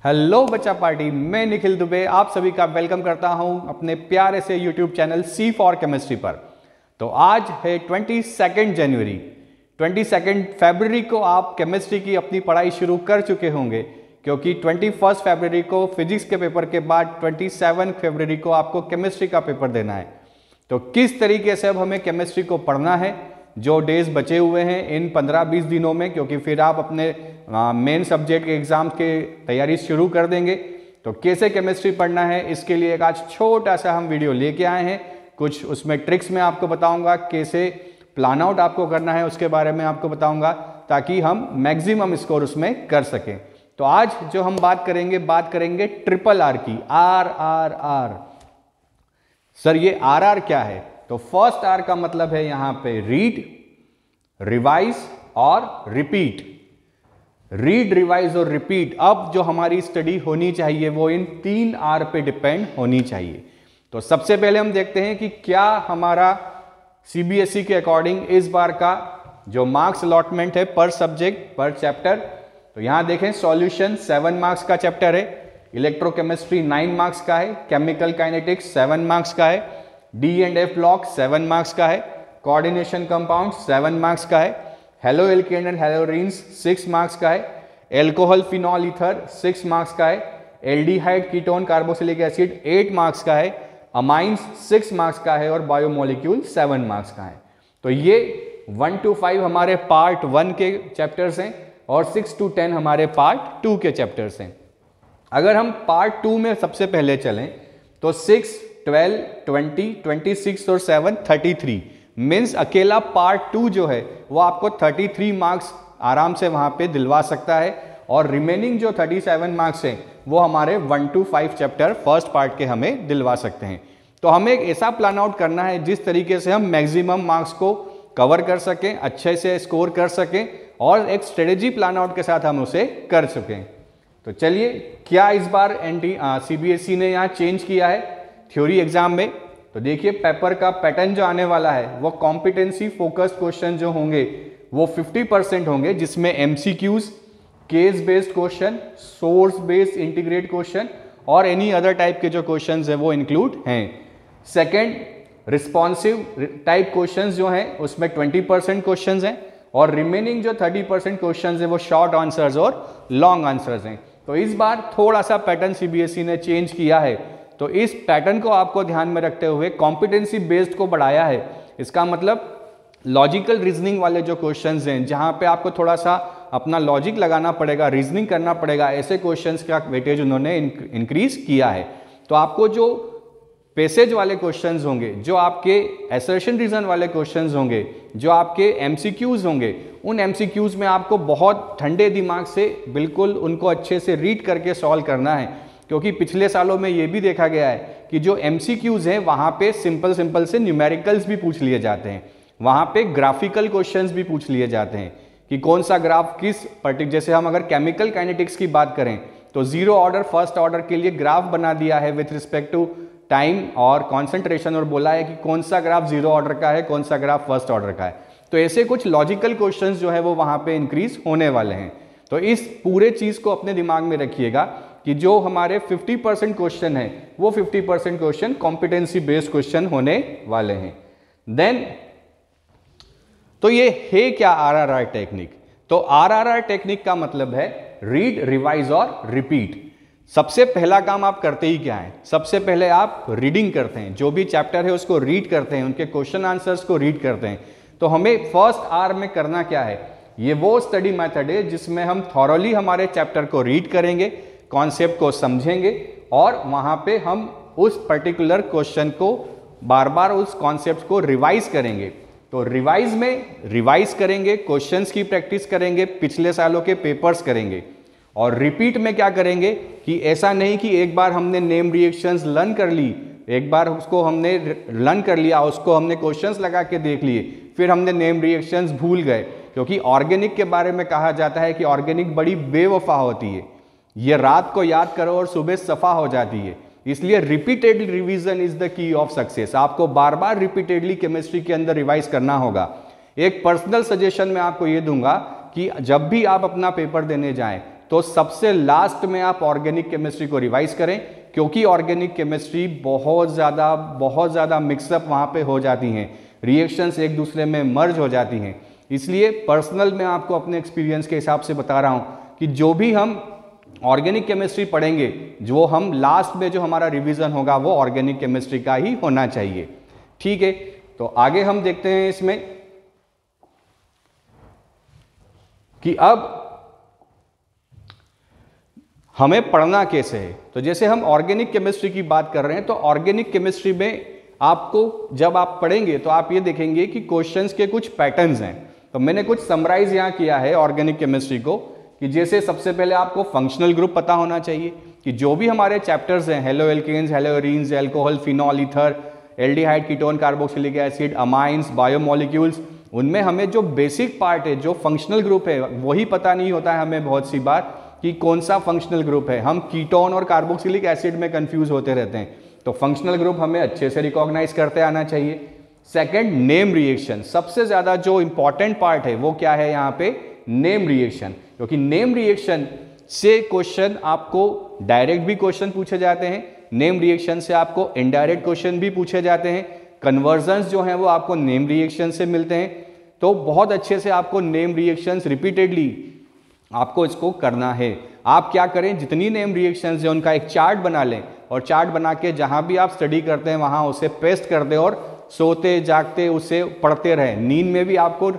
Hello बच्चा party, मैं निखिल दुबे आप सभी का वेलकम करता हूं अपने प्यारे से YouTube channel C for chemistry पर। तो आज है 22 जनवरी। 22 फरवरी को आप केमिस्ट्री की अपनी पढ़ाई शुरू कर चुके होंगे, क्योंकि 21 फरवरी को फिजिक्स के पेपर के बाद 27 फरवरी को आपको केमिस्ट्री का पेपर देना है। तो किस तरीके से अब हमें केमिस्ट्री को पढ़ना है, जो डेज बचे हुए हैं इन 15-20 दिनों में, क्योंकि फिर आप अपने मेन सब्जेक्ट के एग्जाम के तैयारी शुरू कर देंगे। तो कैसे केमिस्ट्री पढ़ना है, इसके लिए एक आज छोटा सा हम वीडियो लेके आए हैं। कुछ उसमें ट्रिक्स मैं आपको बताऊंगा, कैसे प्लान आउट आपको करना है उसके बारे में आपको बताऊंगा, ताकि हम मैक्सिमम स्कोर उसमें कर सकें। तो आज जो हम बात करेंगे ट्रिपल आर की, RRR। सर ये RR क्या है? तो फर्स्ट आर का मतलब है यहां पे रीड, रिवाइज और रिपीट। रीड, रिवाइज और रिपीट। अब जो हमारी स्टडी होनी चाहिए वो इन 3 आर पे डिपेंड होनी चाहिए। तो सबसे पहले हम देखते हैं कि क्या हमारा सीबीएसई के अकॉर्डिंग इस बार का जो मार्क्स अलॉटमेंट है पर सब्जेक्ट पर चैप्टर। तो यहां देखें, सॉल्यूशन 7 मार्क्स का चैप्टर है, इलेक्ट्रोकेमिस्ट्री 9 मार्क्स का है, केमिकल काइनेटिक्स 7 मार्क्स का है, D&F ब्लॉक 7 मार्क्स का है, कोऑर्डिनेशन कंपाउंड 7 मार्क्स का है, हेलो एल्केन एंड हेलोरीन्स 6 मार्क्स का है, एल्कोहल फिनॉल ईथर 6 मार्क्स का है, aldehyde ketone carboxylic acid 8 marks का है, अमाइंस 6 मार्क्स का है और बायोमोलिक्यूल 7 मार्क्स का है। तो ये 1 to 5 हमारे पार्ट 1 के चैप्टर्स हैं और 6 to 10 हमारे पार्ट 2 के चैप्टर्स हैं। अगर हम पार्ट 2 में सबसे पहले चलें तो 6, 12, 20, 26 और 7 33 मीन्स अकेला पार्ट 2 जो है वो आपको 33 मार्क्स आराम से वहां पे दिलवा सकता है, और रिमेनिंग जो 37 मार्क्स हैं वो हमारे 1 to 5 चैप्टर फर्स्ट पार्ट के हमें दिलवा सकते हैं। तो हमें एक ऐसा प्लान आउट करना है जिस तरीके से हम मैक्सिमम मार्क्स को कवर कर सकें, अच्छे से स्कोर कर सकें और एक स्ट्रेटेजी प्लान आउट के साथ हम उसे कर सकें। तो चलिए, क्या इस बार सीबीएसई ने यहाँ चेंज किया है थ्योरी एग्जाम में? तो देखिए, पेपर का पैटर्न जो आने वाला है वो कॉम्पिटेंसी फोकस्ड क्वेश्चन जो होंगे वो 50% होंगे, जिसमें MCQs, case based question, source based integrate question और एनी अदर टाइप के जो क्वेश्चंस है वो इंक्लूड हैं। सेकंड, रिस्पॉन्सिव टाइप क्वेश्चंस जो हैं उसमें 20% क्वेश्चंस हैं, और रिमेनिंग जो 30% क्वेश्चंस है वो शॉर्ट आंसर्स और लॉन्ग आंसर्स हैं। तो इस बार थोड़ा सा पैटर्न सीबीएसई ने चेंज किया है, तो इस पैटर्न को आपको ध्यान में रखते हुए कॉम्पिटेंसी बेस्ड को बढ़ाया है। इसका मतलब लॉजिकल रीजनिंग वाले जो क्वेश्चंस हैं, जहां पे आपको थोड़ा सा अपना लॉजिक लगाना पड़ेगा, रीजनिंग करना पड़ेगा, ऐसे क्वेश्चंस का वेटेज उन्होंने इंक्रीज किया है। तो आपको जो पैसेज वाले क्वेश्चंस होंगे, जो आपके असर्शन रीजन वाले क्वेश्चंस होंगे, जो आपके एमसीक्यूज होंगे, उन एमसीक्यूज में आपको बहुत ठंडे दिमाग से बिल्कुल उनको अच्छे से रीड करके सॉल्व करना है। क्योंकि पिछले सालों में ये भी देखा गया है कि जो एमसीक्यूज हैं वहाँ पे सिंपल से न्यूमेरिकल्स भी पूछ लिए जाते हैं, वहाँ पे ग्राफिकल क्वेश्चंस भी पूछ लिए जाते हैं कि कौन सा ग्राफ किस पर्टिकुलर, जैसे हम अगर केमिकल काइनेटिक्स की बात करें तो 0 ऑर्डर फर्स्ट ऑर्डर के लिए ग्राफ बना दिया है विथ रिस्पेक्ट टू टाइम और कॉन्सेंट्रेशन, और बोला है कि कौन सा ग्राफ 0 ऑर्डर का है, कौन सा ग्राफ फर्स्ट ऑर्डर का है। तो ऐसे कुछ लॉजिकल क्वेश्चंस जो है वो वहाँ पे इंक्रीज होने वाले हैं। तो इस पूरे चीज़ को अपने दिमाग में रखिएगा कि जो हमारे 50% क्वेश्चन है वो 50% क्वेश्चन कॉम्पिटेंसी बेस्ड क्वेश्चन होने वाले हैं। देन तो ये है क्या RRR टेक्निक? तो RRR टेक्निक का मतलब है रीड, रिवाइज और रिपीट। सबसे पहला काम आप करते ही क्या है? सबसे पहले आप रीडिंग करते हैं, जो भी चैप्टर है उसको रीड करते हैं, उनके क्वेश्चन आंसर्स को रीड करते हैं। तो हमें फर्स्ट आर में करना क्या है? ये वो स्टडी मेथड है जिसमें हम थॉरली हमारे चैप्टर को रीड करेंगे, कॉन्सेप्ट को समझेंगे और वहां पे हम उस पर्टिकुलर क्वेश्चन को बार बार उस कॉन्सेप्ट को रिवाइज करेंगे। तो रिवाइज में रिवाइज करेंगे, क्वेश्चंस की प्रैक्टिस करेंगे, पिछले सालों के पेपर्स करेंगे। और रिपीट में क्या करेंगे कि ऐसा नहीं कि एक बार हमने नेम रिएक्शंस लर्न कर ली, एक बार उसको हमने लर्न कर लिया, उसको हमने क्वेश्चंस लगा के देख लिए, फिर हमने नेम रिएक्शंस भूल गए। क्योंकि ऑर्गेनिक के बारे में कहा जाता है कि ऑर्गेनिक बड़ी बेवफा होती है, ये रात को याद करो और सुबह सफा हो जाती है। इसलिए repeatedly revision is the key of success. आपको बार बार रिपीटेडली केमिस्ट्री के अंदर रिवाइज करना होगा। एक पर्सनल सजेशन मैं आपको ये दूंगा कि जब भी आप अपना पेपर देने जाएं तो सबसे लास्ट में आप ऑर्गेनिक केमिस्ट्री को रिवाइज करें, क्योंकि ऑर्गेनिक केमिस्ट्री बहुत ज़्यादा मिक्सअप वहाँ पे हो जाती हैं, रिएक्शंस एक दूसरे में मर्ज हो जाती हैं। इसलिए पर्सनल मैं आपको अपने एक्सपीरियंस के हिसाब से बता रहा हूँ कि जो भी हम ऑर्गेनिक केमिस्ट्री पढ़ेंगे, जो हम लास्ट में जो हमारा रिवीजन होगा वो ऑर्गेनिक केमिस्ट्री का ही होना चाहिए। ठीक है, तो आगे हम देखते हैं इसमें कि अब हमें पढ़ना कैसे है। तो जैसे हम ऑर्गेनिक केमिस्ट्री की बात कर रहे हैं, तो ऑर्गेनिक केमिस्ट्री में आपको जब आप पढ़ेंगे तो आप ये देखेंगे कि क्वेश्चंस के कुछ पैटर्न्स हैं। तो मैंने कुछ समराइज यहाँ किया है ऑर्गेनिक केमिस्ट्री को, कि जैसे सबसे पहले आपको फंक्शनल ग्रुप पता होना चाहिए कि जो भी हमारे चैप्टर्स हैं, haloalkanes, haloarenes, alcohol, phenol, ether, aldehyde, ketone, carboxylic acid, amines, biomolecules, उनमें हमें जो बेसिक पार्ट है, जो फंक्शनल ग्रुप है, वही पता नहीं होता है हमें बहुत सी बार कि कौन सा फंक्शनल ग्रुप है। हम कीटोन और कार्बोक्सिलिक एसिड में कंफ्यूज होते रहते हैं। तो फंक्शनल ग्रुप हमें अच्छे से रिकॉग्नाइज करते आना चाहिए। सेकंड, नेम रिएक्शन, सबसे ज़्यादा जो इंपॉर्टेंट पार्ट है वो क्या है यहाँ पे, नेम रिएक्शन, क्योंकि नेम रिएक्शन से क्वेश्चन आपको डायरेक्ट भी क्वेश्चन पूछे जाते हैं, नेम रिएक्शन से आपको इनडायरेक्ट क्वेश्चन भी पूछे जाते हैं, कन्वर्जन्स जो हैं वो आपको नेम रिएक्शन से मिलते हैं। तो बहुत अच्छे से आपको नेम रिएक्शंस रिपीटेडली आपको इसको करना है। आप क्या करें, जितनी नेम रिएक्शंस है उनका एक चार्ट बना लें, और चार्ट बना के जहाँ भी आप स्टडी करते हैं वहाँ उसे पेस्ट कर दें, और सोते जागते उसे पढ़ते रहें। नींद में भी आपको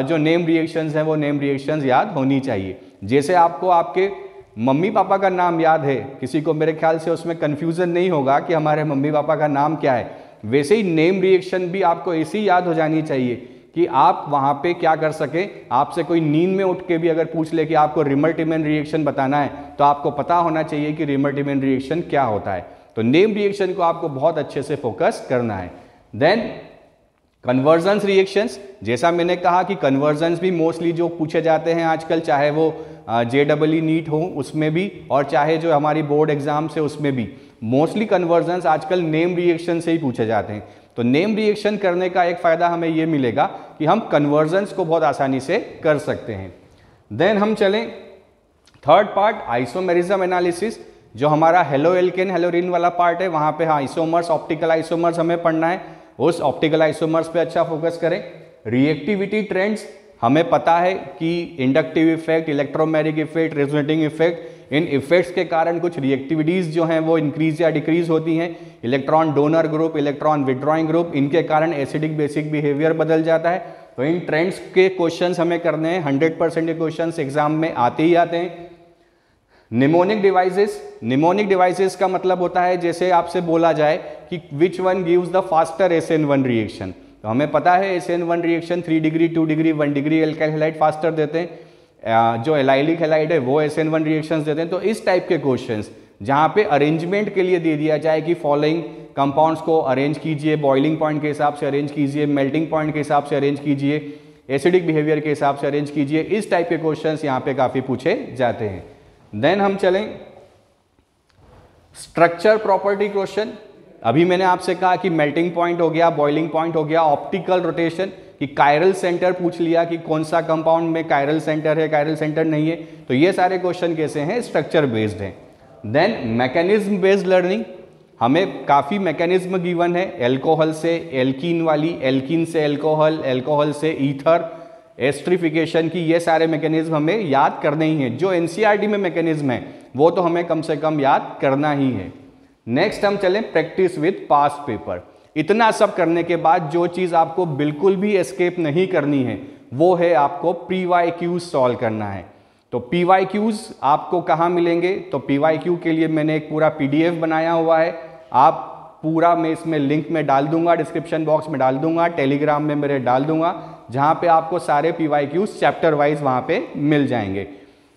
जो नेम रिएक्शंस हैं वो नेम रिएक्शंस याद होनी चाहिए। जैसे आपको आपके मम्मी पापा का नाम याद है, किसी को मेरे ख्याल से उसमें कन्फ्यूज़न नहीं होगा कि हमारे मम्मी पापा का नाम क्या है, वैसे ही नेम रिएक्शन भी आपको ऐसी याद हो जानी चाहिए कि आप वहाँ पे क्या कर सकें। आपसे कोई नींद में उठ के भी अगर पूछ ले कि आपको रिमर-टिमन रिएक्शन बताना है, तो आपको पता होना चाहिए कि रिमर-टिमन रिएक्शन क्या होता है। तो नेम रिएक्शन को आपको बहुत अच्छे से फोकस करना है। देन कन्वर्जन्स रिएक्शंस, जैसा मैंने कहा कि कन्वर्जन्स भी मोस्टली जो पूछे जाते हैं आजकल, चाहे वो JEE नीट हो उसमें भी, और चाहे जो हमारी बोर्ड एग्जाम्स है उसमें भी, मोस्टली कन्वर्जन्स आजकल नेम रिएक्शन से ही पूछे जाते हैं। तो नेम रिएक्शन करने का एक फ़ायदा हमें ये मिलेगा कि हम कन्वर्जन्स को बहुत आसानी से कर सकते हैं। देन हम चलें थर्ड पार्ट, आइसोमेरिज्म एनालिसिस, जो हमारा हेलो एल्केन हेलो एरीन वाला पार्ट है, वहाँ पे आइसोमर्स, ऑप्टिकल आइसोमर्स हमें पढ़ना है, उस ऑप्टिकल आइसोमर्स पे अच्छा फोकस करें। रिएक्टिविटी ट्रेंड्स, हमें पता है कि inductive effect, electromagnetic effect, resonating effect, इन इफेक्ट्स के कारण कुछ रिएक्टिविटीज़ जो हैं वो इंक्रीज या डिक्रीज होती हैं। Electron donor group, electron withdrawing group, इनके कारण एसिडिक बेसिक बिहेवियर बदल जाता है। तो इन ट्रेंड्स के क्वेश्चंस हमें करने हैं, 100% के क्वेश्चंस एग्जाम में आते ही आते हैं। निमोनिक डिवाइसेस, निमोनिक डिवाइसेस का मतलब होता है जैसे आपसे बोला जाए कि which one gives the faster SN1 reaction. तो हमें पता है SN1 reaction 3 degree, 2 degree, 1 degree alkyl halide faster देते हैं, जो एलाइलिक हैलाइड है वो SN1 रिएक्शंस देते हैं। तो इस टाइप के क्वेश्चंस जहाँ पे अरेंजमेंट के लिए दे दिया जाए कि फॉलोइंग कंपाउंड्स को अरेंज कीजिए, बॉइलिंग पॉइंट के हिसाब से अरेंज कीजिए, मेल्टिंग पॉइंट के हिसाब से अरेंज कीजिए, एसिडिक बिहेवियर के हिसाब से अरेंज कीजिए, इस टाइप के क्वेश्चंस यहाँ पे काफ़ी पूछे जाते हैं। देन हम चलें स्ट्रक्चर प्रॉपर्टी क्वेश्चन। अभी मैंने आपसे कहा कि मेल्टिंग पॉइंट हो गया, बॉइलिंग पॉइंट हो गया, ऑप्टिकल रोटेशन, कि कायरल सेंटर पूछ लिया कि कौन सा कंपाउंड में कायरल सेंटर है, कायरल सेंटर नहीं है। तो ये सारे क्वेश्चन कैसे हैं, स्ट्रक्चर बेस्ड हैं। देन मैकेनिज्म बेस्ड लर्निंग, हमें काफ़ी मैकेनिज्म गिवन है, एल्कोहल से एल्कीन वाली, एल्कीन से एल्कोहल, एल्कोहल से ईथर, एस्ट्रिफिकेशन की, ये सारे मैकेनिज्म हमें याद करने ही हैं। जो NCERT में मैकेनिज्म है वो तो हमें कम से कम याद करना ही है। नेक्स्ट हम चलें प्रैक्टिस विद पास्ट पेपर। इतना सब करने के बाद जो चीज़ आपको बिल्कुल भी एस्केप नहीं करनी है वो है आपको PYQs सॉल्व करना है। तो PYQs आपको कहाँ मिलेंगे, तो PYQ के लिए मैंने एक पूरा PDF बनाया हुआ है, आप पूरा मैं इसमें लिंक में डाल दूंगा, डिस्क्रिप्शन बॉक्स में डाल दूंगा, टेलीग्राम में मेरे डाल दूंगा, जहाँ पे आपको सारे PYQs चैप्टर वाइज वहाँ पे मिल जाएंगे।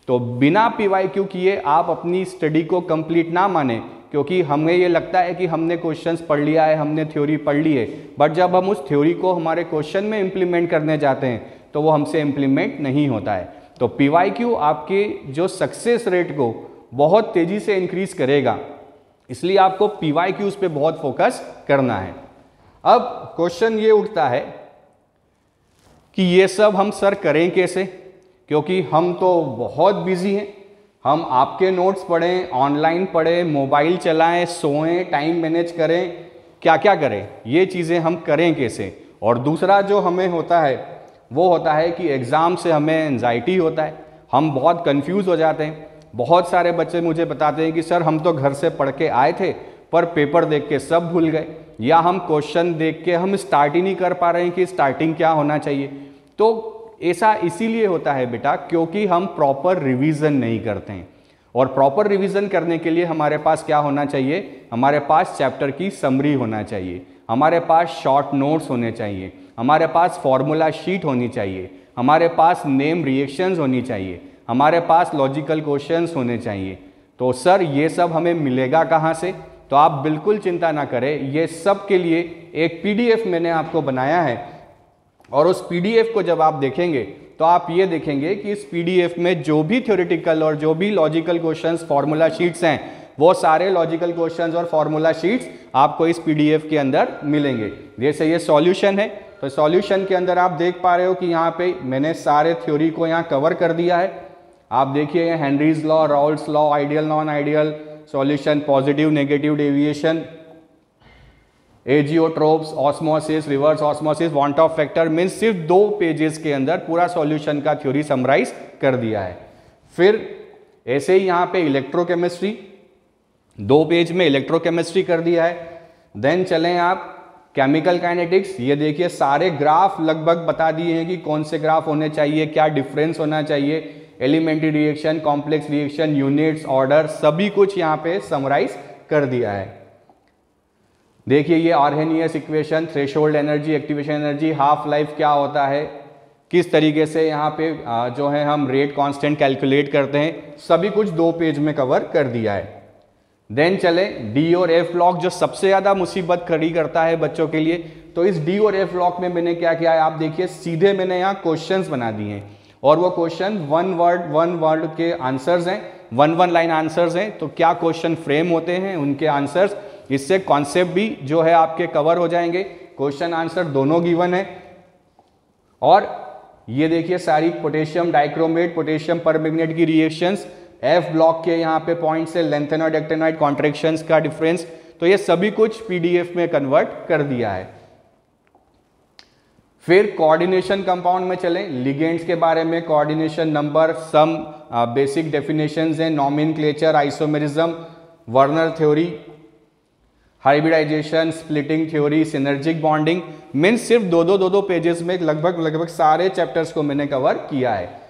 तो बिना PYQ किए आप अपनी स्टडी को कंप्लीट ना माने, क्योंकि हमें ये लगता है कि हमने क्वेश्चंस पढ़ लिया है, हमने थ्योरी पढ़ ली है, बट जब हम उस थ्योरी को हमारे क्वेश्चन में इम्प्लीमेंट करने जाते हैं तो वो हमसे इम्प्लीमेंट नहीं होता है। तो PYQ आपके जो सक्सेस रेट को बहुत तेज़ी से इंक्रीज करेगा, इसलिए आपको PYQs पे बहुत फोकस करना है। अब क्वेश्चन ये उठता है कि ये सब हम सर करें कैसे, क्योंकि हम तो बहुत बिजी हैं, हम आपके नोट्स पढ़ें, ऑनलाइन पढ़ें, मोबाइल चलाएं, सोएं, टाइम मैनेज करें, क्या क्या करें, ये चीज़ें हम करें कैसे। और दूसरा जो हमें होता है वो होता है कि एग्ज़ाम से हमें एंजाइटी होता है, हम बहुत कंफ्यूज हो जाते हैं। बहुत सारे बच्चे मुझे बताते हैं कि सर हम तो घर से पढ़ के आए थे पर पेपर देख के सब भूल गए, या हम क्वेश्चन देख के हम स्टार्ट ही नहीं कर पा रहे हैं कि स्टार्टिंग क्या होना चाहिए। तो ऐसा इसीलिए होता है बेटा क्योंकि हम प्रॉपर रिवीजन नहीं करते हैं। और प्रॉपर रिवीजन करने के लिए हमारे पास क्या होना चाहिए, हमारे पास चैप्टर की समरी होना चाहिए, हमारे पास शॉर्ट नोट्स होने चाहिए, हमारे पास फॉर्मूला शीट होनी चाहिए, हमारे पास नेम रिएक्शंस होनी चाहिए, हमारे पास लॉजिकल क्वेश्चंस होने चाहिए। तो सर ये सब हमें मिलेगा कहाँ से? तो आप बिल्कुल चिंता ना करें, ये सब के लिए एक पीडीएफ मैंने आपको बनाया है। और उस पीडीएफ को जब आप देखेंगे तो आप ये देखेंगे कि इस पीडीएफ में जो भी थ्योरेटिकल और जो भी लॉजिकल क्वेश्चंस, फॉर्मूला शीट्स हैं, वो सारे लॉजिकल क्वेश्चंस और फॉर्मूला शीट्स आपको इस पीडीएफ के अंदर मिलेंगे। जैसे ये सॉल्यूशन है, तो सॉल्यूशन के अंदर आप देख पा रहे हो कि यहाँ पे मैंने सारे थ्योरी को यहाँ कवर कर दिया है। आप देखिए ये Henry's law, Raoult's law, ideal non ideal solution, positive negative deviation, azeotropes, osmosis, reverse osmosis, want of factor, means सिर्फ 2 पेजेस के अंदर पूरा सॉल्यूशन का थ्योरी समराइज कर दिया है। फिर ऐसे ही यहाँ पे इलेक्ट्रोकेमिस्ट्री, 2 पेज में इलेक्ट्रोकेमिस्ट्री कर दिया है। देन चलें आप केमिकल काइनेटिक्स, ये देखिए सारे ग्राफ लगभग बता दिए हैं कि कौन से ग्राफ होने चाहिए, क्या डिफरेंस होना चाहिए, elementary reaction, complex reaction, units, order, सभी कुछ यहाँ पे समराइज कर दिया है। देखिए ये Arrhenius equation, threshold energy, activation energy, half life क्या होता है, किस तरीके से यहाँ पे जो है हम रेट कांस्टेंट कैलकुलेट करते हैं, सभी कुछ 2 पेज में कवर कर दिया है। देन चले डी और एफ ब्लॉक, जो सबसे ज़्यादा मुसीबत खड़ी करता है बच्चों के लिए। तो इस डी और एफ ब्लॉक में मैंने क्या किया है, आप देखिए सीधे मैंने यहाँ क्वेश्चंस बना दिए हैं, और वो क्वेश्चन 1 वर्ड के आंसर्स हैं, 1 लाइन आंसर्स हैं। तो क्या क्वेश्चन फ्रेम होते हैं, उनके आंसर्स, इससे कॉन्सेप्ट भी जो है आपके कवर हो जाएंगे। क्वेश्चन आंसर दोनों गिवन है। और ये देखिए सारी पोटेशियम डाइक्रोमेट, पोटेशियम परमैंगनेट की रिएक्शंस, एफ ब्लॉक के यहाँ पे पॉइंट से लैंथेनॉइड एक्टिनॉइड कॉन्ट्रैक्शंस का डिफरेंस, तो ये सभी कुछ पीडीएफ में कन्वर्ट कर दिया है। फिर कोऑर्डिनेशन कंपाउंड में चलें, लिगेंड्स के बारे में, coordination number, some basic definitions हैं, nomenclature, isomerism, Werner theory, hybridisation, splitting theory, synergic bonding, means सिर्फ 2 पेजेस में लगभग सारे चैप्टर्स को मैंने कवर किया है।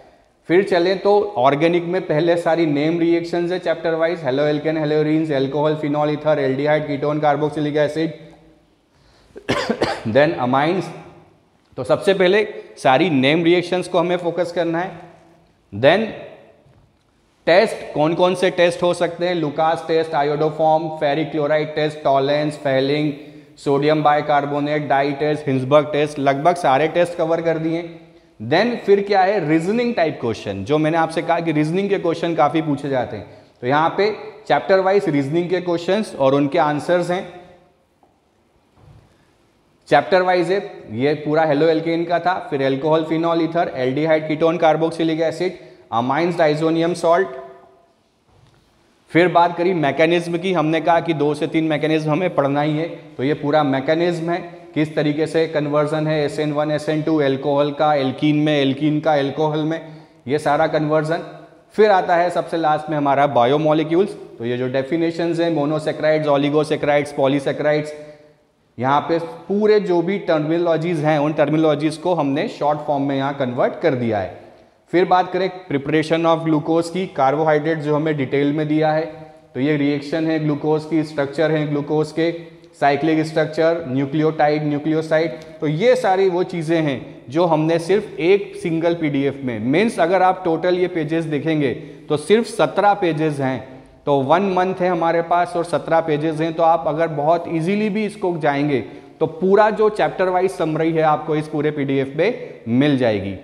फिर चलें तो ऑर्गेनिक में पहले सारी नेम रिएक्शंस है chapter wise, halo alkane, haloarenes, alcohol, phenol, ether, aldehyde, ketone, carboxylic acid, then amines. तो सबसे पहले सारी नेम रिएक्शंस को हमें फोकस करना है। देन टेस्ट, कौन कौन से टेस्ट हो सकते हैं, Lucas test, iodoform, ferric chloride test, Tollens, Fehling, sodium bicarbonate, dye test, Hinsberg test, लगभग सारे टेस्ट कवर कर दिए। देन फिर क्या है, रीजनिंग टाइप क्वेश्चन, जो मैंने आपसे कहा कि रीजनिंग के क्वेश्चन काफी पूछे जाते हैं, तो यहाँ पे चैप्टर वाइज रीजनिंग के क्वेश्चंस और उनके आंसर्स हैं। चैप्टर वाइज है, ये पूरा हेलो एल्केन का था, फिर alcohol, phenol, ether, aldehyde, ketone, carboxylic acid, amines, diazonium salt. फिर बात करी मैकेनिज्म की, हमने कहा कि 2 से 3 मैकेनिज्म हमें पढ़ना ही है, तो ये पूरा मैकेनिज्म है, किस तरीके से कन्वर्जन है SN1 SN2, एल्कोहल का एल्कीन में, एल्कीन का एल्कोहल में, ये सारा कन्वर्जन। फिर आता है सबसे लास्ट में हमारा बायोमोलिक्यूल्स, तो ये जो डेफिनेशंस हैं, मोनोसेक्राइड्स, ऑलिगोसेक्राइड्स, पॉलीसेक्राइड्स, यहाँ पे पूरे जो भी टर्मिनोलॉजीज हैं उन टर्मिनोलॉजीज को हमने शॉर्ट फॉर्म में यहाँ कन्वर्ट कर दिया है। फिर बात करें प्रिपरेशन ऑफ ग्लूकोज की, कार्बोहाइड्रेट जो हमें डिटेल में दिया है, तो ये रिएक्शन है ग्लूकोज की, स्ट्रक्चर है ग्लूकोज के, साइक्लिक स्ट्रक्चर, न्यूक्लियोटाइड, न्यूक्लियोसाइड, तो ये सारी वो चीज़ें हैं जो हमने सिर्फ एक सिंगल पीडीएफ में, मीन्स अगर आप टोटल ये पेजेस देखेंगे तो सिर्फ 17 पेजेस हैं, तो 1 मंथ है हमारे पास और 17 पेजेस हैं, तो आप अगर बहुत इजीली भी इसको जाएंगे तो पूरा जो चैप्टर वाइज समरी है आपको इस पूरे पीडीएफ पे मिल जाएगी।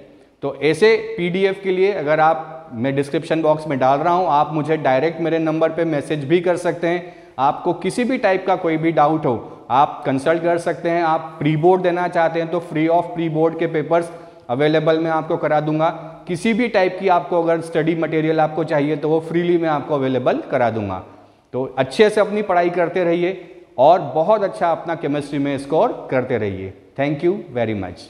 तो ऐसे पीडीएफ के लिए अगर आप, मैं डिस्क्रिप्शन बॉक्स में डाल रहा हूं, आप मुझे डायरेक्ट मेरे नंबर पे मैसेज भी कर सकते हैं। आपको किसी भी टाइप का कोई भी डाउट हो आप कंसल्ट कर सकते हैं। आप प्री बोर्ड देना चाहते हैं तो फ्री ऑफ प्री बोर्ड के पेपर्स अवेलेबल मैं आपको करा दूंगा। किसी भी टाइप की आपको अगर स्टडी मटेरियल आपको चाहिए तो वो फ्रीली मैं आपको अवेलेबल करा दूंगा। तो अच्छे से अपनी पढ़ाई करते रहिए और बहुत अच्छा अपना केमिस्ट्री में स्कोर करते रहिए। Thank you very much.